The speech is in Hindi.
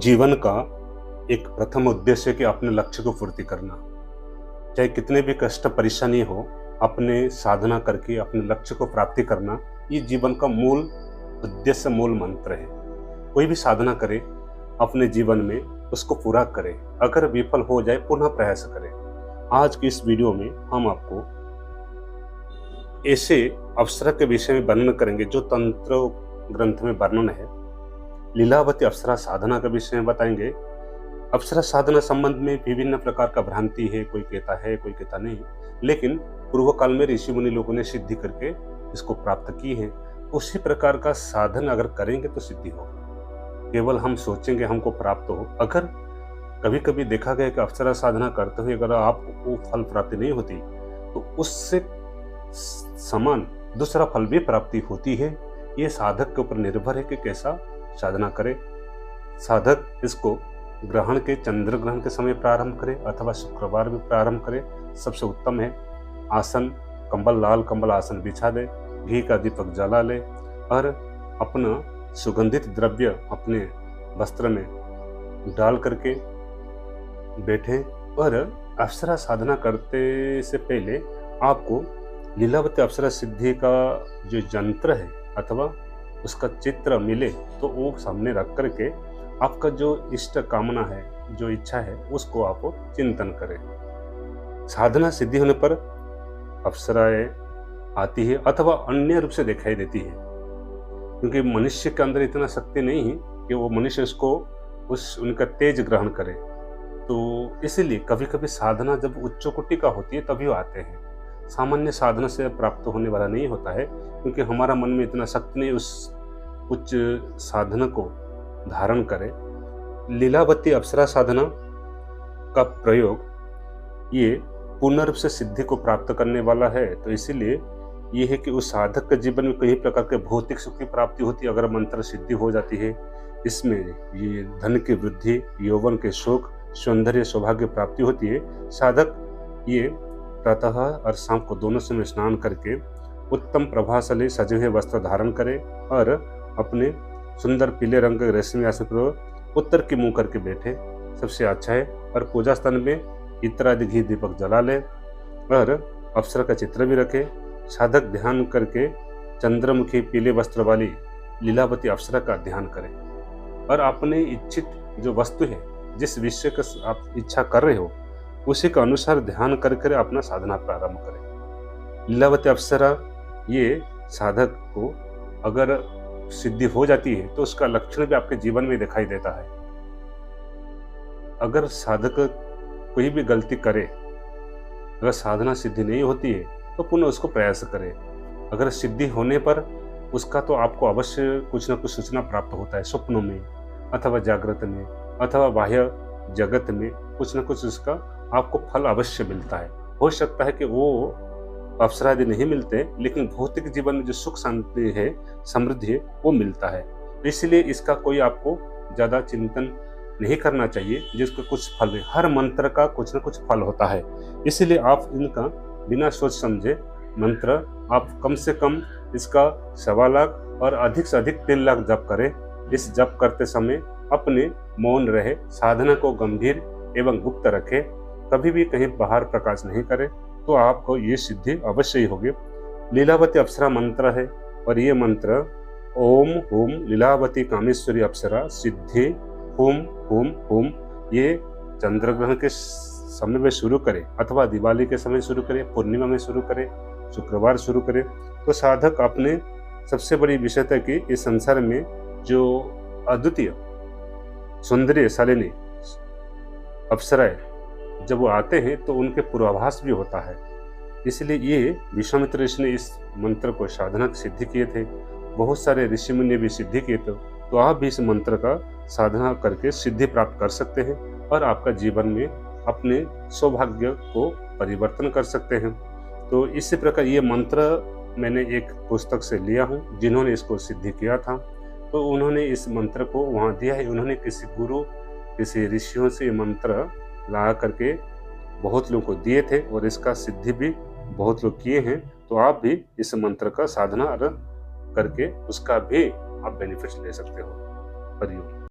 जीवन का एक प्रथम उद्देश्य है कि अपने लक्ष्य को पूर्ति करना। चाहे कितने भी कष्ट परेशानी हो, अपने साधना करके अपने लक्ष्य को प्राप्ति करना, ये जीवन का मूल उद्देश्य, मूल मंत्र है। कोई भी साधना करे अपने जीवन में, उसको पूरा करे। अगर विफल हो जाए पुनः प्रयास करें। आज की इस वीडियो में हम आपको ऐसे अप्सरा के विषय में वर्णन करेंगे जो तंत्र ग्रंथ में वर्णन है। लीलावती अप्सरा साधना के विषय में बताएंगे। अप्सरा साधना संबंध में विभिन्न प्रकार का भ्रांति है, कोई कहता है कोई कहता नहीं, लेकिन पूर्व काल में ऋषि मुनि लोगों ने सिद्धि करके इसको प्राप्त की है। उसी प्रकार का साधन अगर करेंगे तो सिद्धि होगी। केवल हम सोचेंगे हमको प्राप्त हो, अगर कभी कभी देखा गया कि अप्सरा साधना करते हुए अगर आपको फल प्राप्ति नहीं होती तो उससे समान दूसरा फल भी प्राप्ति होती है। ये साधक के ऊपर निर्भर है कि कैसा साधना करे। साधक इसको ग्रहण के चंद्र ग्रहण के समय प्रारंभ करे अथवा शुक्रवार भी प्रारंभ करे, सबसे उत्तम है। आसन कंबल, लाल कंबल आसन बिछा दे, घी का दीपक जला ले और अपना सुगंधित द्रव्य अपने वस्त्र में डाल करके बैठे। और अप्सरा साधना करते से पहले आपको लीलावती अप्सरा सिद्धि का जो यंत्र है अथवा उसका चित्र मिले तो वो सामने रख करके आपका जो इष्ट कामना है, जो इच्छा है, उसको आप चिंतन करें। साधना सिद्धि होने पर अप्सराएं आती है अथवा अन्य रूप से दिखाई देती है, क्योंकि मनुष्य के अंदर इतना शक्ति नहीं है कि वो मनुष्य उसको उनका तेज ग्रहण करे। तो इसीलिए कभी कभी साधना जब उच्च कोटि का होती है तभी वो आते हैं। सामान्य साधना से प्राप्त होने वाला नहीं होता है, क्योंकि हमारा मन में इतना शक्ति नहीं उस उच्च साधना को धारण करे। लीलावती अप्सरा साधना का प्रयोग ये पूर्ण रूप से सिद्धि को प्राप्त करने वाला है। तो इसीलिए ये है कि उस साधक के जीवन में कई प्रकार के भौतिक सुख की प्राप्ति होती है अगर मंत्र सिद्धि हो जाती है। इसमें ये धन की वृद्धि, यौवन के शोक, सौंदर्य, सौभाग्य प्राप्ति होती है। साधक ये प्रातः और शाम को दोनों समय स्नान करके उत्तम प्रभाशाली सजे हुए वस्त्र धारण करे और अपने सुंदर पीले रंग के रेशमी आसन पर उत्तर की मुंह करके बैठे, सबसे अच्छा है। और पूजा स्थान में इत्र आदि घी दीपक जला ले और अप्सरा का चित्र भी रखे। साधक ध्यान करके चंद्रमुखी पीले वस्त्र वाली लीलावती अप्सरा का ध्यान करे और अपने इच्छित जो वस्तु है, जिस विषय का आप इच्छा कर रहे हो, उसी के अनुसार ध्यान करके अपना साधना प्रारंभ करें। लीलावती अप्सरा ये साधक को अगर सिद्धि हो जाती है तो उसका लक्षण भी आपके जीवन में दिखाई देता है। अगर साधक कोई भी गलती करे, अगर साधना सिद्धि नहीं होती है तो पुनः उसको प्रयास करे। अगर सिद्धि होने पर उसका तो आपको अवश्य कुछ न कुछ सूचना प्राप्त होता है, स्वप्नों में अथवा जागृत में अथवा बाह्य जगत में कुछ न कुछ उसका आपको फल अवश्य मिलता है। हो सकता है कि वो अप्सरा आदि नहीं मिलते, लेकिन भौतिक जीवन में जो सुख शांति है, समृद्धि है, वो मिलता है। इसलिए इसका कोई आपको ज्यादा चिंतन नहीं करना चाहिए, जिसका कुछ फल है। हर मंत्र का कुछ न कुछ फल होता है, इसलिए आप इनका बिना सोच समझे मंत्र आप कम से कम इसका 1.25 लाख और अधिक से अधिक 3 लाख जप करें। इस जप करते समय अपने मौन रहे, साधना को गंभीर एवं गुप्त रखे, कभी भी कहीं बाहर प्रकाश नहीं करे, तो आपको ये सिद्धि अवश्य ही होगी। लीलावती अप्सरा मंत्र है और ये मंत्र ओम हुम लीलावती कामेश्वरी अप्सरा सिद्धि हुम हुम हुम, ये चंद्र ग्रहण के समय में शुरू करें अथवा दिवाली के समय शुरू करें, पूर्णिमा में शुरू करें, शुक्रवार शुरू करें, तो साधक अपने सबसे बड़ी विशेषता की इस संसार में जो अद्वितीय सौंदर्य शालिनी अप्सराएं जब वो आते हैं तो उनके पूर्वाभास भी होता है। इसलिए ये विश्वामित्र ऋषि ने इस मंत्र को साधना की सिद्धि किए थे। बहुत सारे ऋषि मुनि ने भी सिद्धि किए थे। तो आप भी इस मंत्र का साधना करके सिद्धि प्राप्त कर सकते हैं और आपका जीवन में अपने सौभाग्य को परिवर्तन कर सकते हैं। तो इसी प्रकार ये मंत्र मैंने एक पुस्तक से लिया हूँ, जिन्होंने इसको सिद्धि किया था, तो उन्होंने इस मंत्र को वहाँ दिया है। उन्होंने किसी गुरु, किसी ऋषियों से ये मंत्र ला करके बहुत लोगों को दिए थे और इसका सिद्धि भी बहुत लोग किए हैं। तो आप भी इस मंत्र का साधना करके उसका भी आप बेनिफिट्स ले सकते हो। हरिओम।